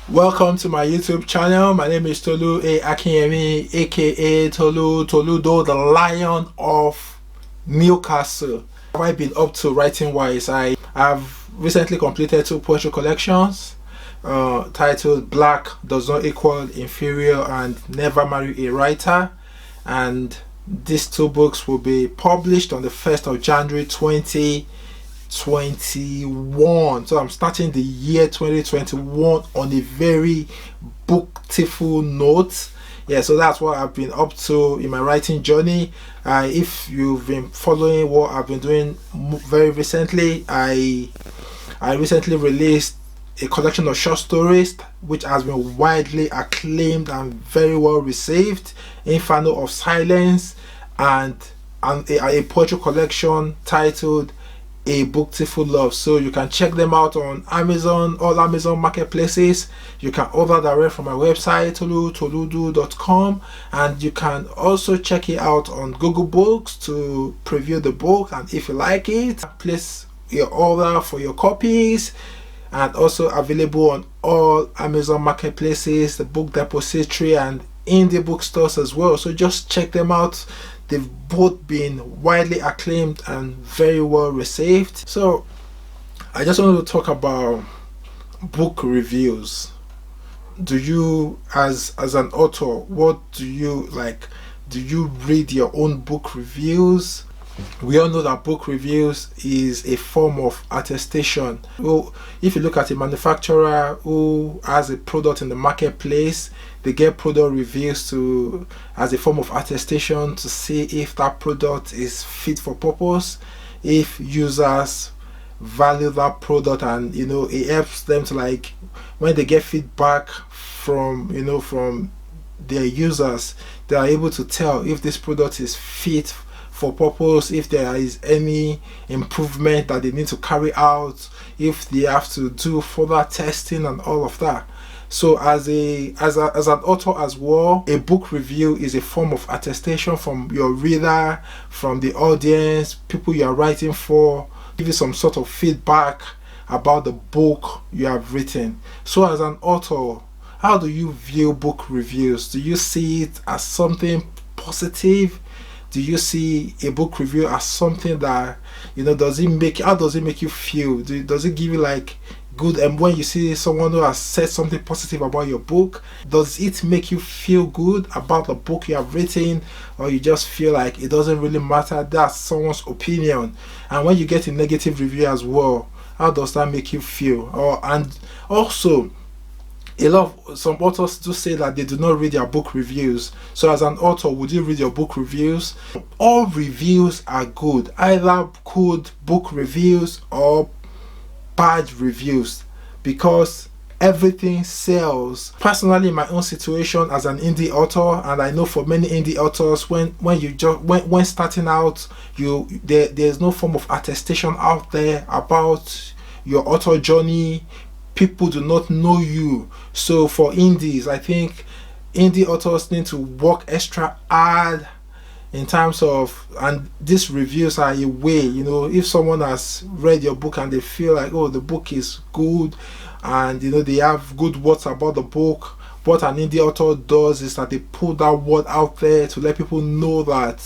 Welcome to my YouTube channel. My name is Tolu A Akinyemi, aka Tolu the Lion of Newcastle. What have I been up to writing wise? I have recently completed 2 poetry collections titled Black Does Not Equal Inferior and Never Marry a Writer, and these 2 books will be published on the 1st of January 2021. So I'm starting the year 2021 on a very booktiful note. Yeah, so that's what I've been up to in my writing journey. If you've been following what I've been doing very recently, I recently released a collection of short stories which has been widely acclaimed and very well received, Inferno of Silence, and a poetry collection titled A Booktiful Love. So you can check them out on Amazon, all Amazon marketplaces. You can order direct from my website toludo.com, and you can also check it out on Google Books to preview the book, and if you like it, place your order for your copies. And also available on all Amazon marketplaces, the Book Depository, and indie bookstores as well. So just check them out. They've both been widely acclaimed and very well received. So I just wanted to talk about book reviews. Do you, as an author, what do you like? Do you read your own book reviews? We all know that book reviews is a form of attestation. Well, if you look at a manufacturer who has a product in the marketplace, they get product reviews as a form of attestation to see if that product is fit for purpose, if users value that product, and it helps them to, like, when they get feedback from from their users, they are able to tell if this product is fit for purpose, if there is any improvement that they need to carry out, if they have to do further testing and all of that. So as an author as well, a book review is a form of attestation from your reader, from the audience, people you are writing for, give you some sort of feedback about the book you have written. So as an author, how do you view book reviews? Do you see it as something positive? Do you see a book review as something that, how does it make you feel? Does it give you like good, and when you see someone who has said something positive about your book, does it make you feel good about the book you have written, or you just feel like it doesn't really matter, that's someone's opinion? And when you get a negative review as well, how does that make you feel? And also, some authors do say that they do not read their book reviews. So as an author, would you read your book reviews? All reviews are good, either good book reviews or bad reviews, because everything sells. Personally, in my own situation as an indie author, and I know for many indie authors, when starting out, there's no form of attestation out there about your author journey. People do not know you. So for indies, I think indie authors need to work extra hard in terms of, and these reviews are a way, if someone has read your book and they feel like, oh, the book is good, and they have good words about the book, what an indie author does is that they put that word out there to let people know that,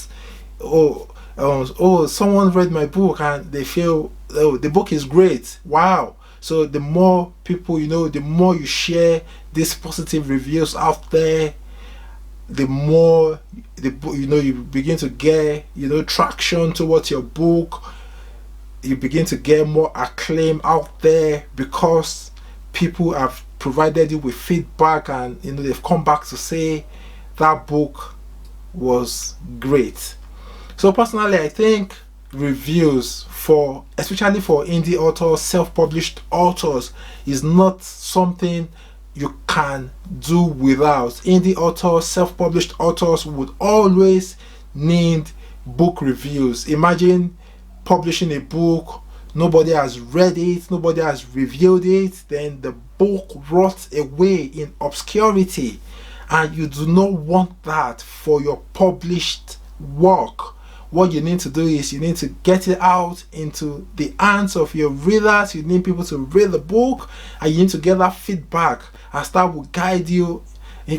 someone read my book and they feel, oh, the book is great, wow. So the more people, the more you share these positive reviews out there, the more you begin to get traction towards your book. You begin to get more acclaim out there because people have provided you with feedback, and they've come back to say that book was great. So personally, I think reviews, especially for indie authors, self-published authors, is not something you can do without. Indie authors, self-published authors would always need book reviews. Imagine publishing a book, nobody has read it, nobody has reviewed it, then the book rots away in obscurity, and you do not want that for your published work. what you need to do is you need to get it out into the hands of your readers. You need people to read the book, and you need to get that feedback, as that will guide you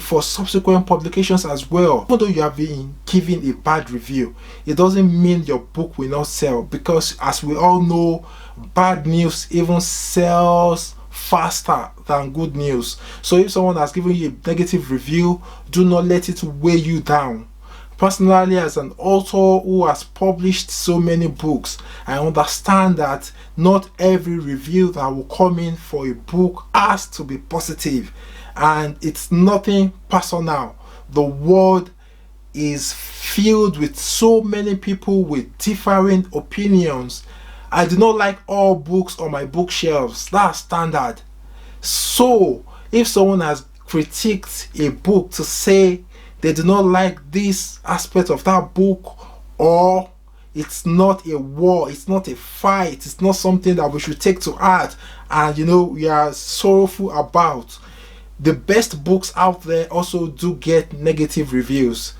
for subsequent publications as well. Even though you have been given a bad review, it doesn't mean your book will not sell, because as we all know, bad news even sells faster than good news. So if someone has given you a negative review, do not let it weigh you down. Personally, as an author who has published so many books, I understand that not every review that will come in for a book has to be positive, and it's nothing personal. The world is filled with so many people with differing opinions. I do not like all books on my bookshelves. That's standard. So if someone has critiqued a book to say they do not like this aspect of that book, or it's not a war, it's not a fight, it's not something that we should take to heart and we are sorrowful about, the best books out there also do get negative reviews.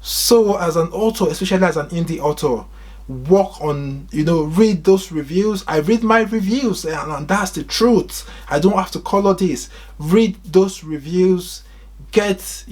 So as an author, especially as an indie author, work on, read those reviews. I read my reviews, and that's the truth. I don't have to color this. Read those reviews, get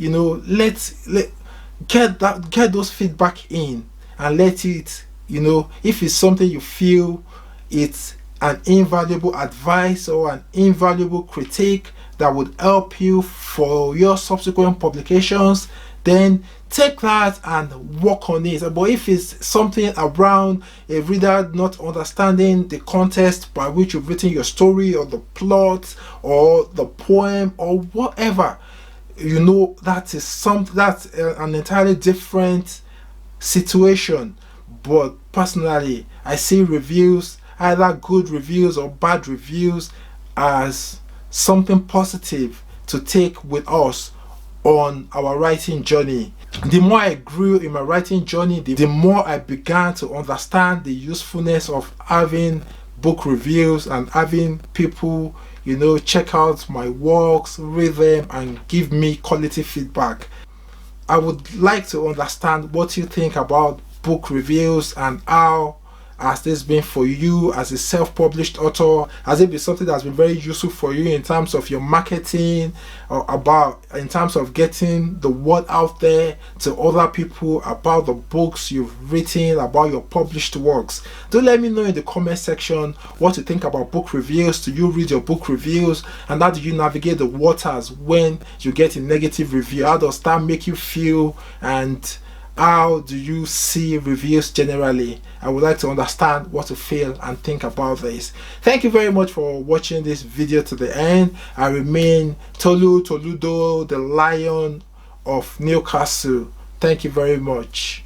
get those feedback in, and let it, if it's something you feel it's an invaluable advice or an invaluable critique that would help you for your subsequent publications, then take that and work on it. But if it's something around a reader not understanding the context by which you've written your story, or the plot, or the poem, or whatever, that is something that's an entirely different situation. But personally, I see reviews, either good reviews or bad reviews, as something positive to take with us on our writing journey. The more I grew in my writing journey, the more I began to understand the usefulness of having book reviews and having people, check out my works, read them, and give me quality feedback. I would like to understand what you think about book reviews, and how has this been for you as a self-published author? Has it been something that's been very useful for you in terms of your marketing, or in terms of getting the word out there to other people about the books you've written, about your published works? Do let me know in the comment section what you think about book reviews. Do you read your book reviews, and how do you navigate the waters when you get a negative review? How does that make you feel, and how do you see reviews generally? I would like to understand what you feel and think about this. Thank you very much for watching this video to the end. I remain Toludo, the Lion of Newcastle. Thank you very much.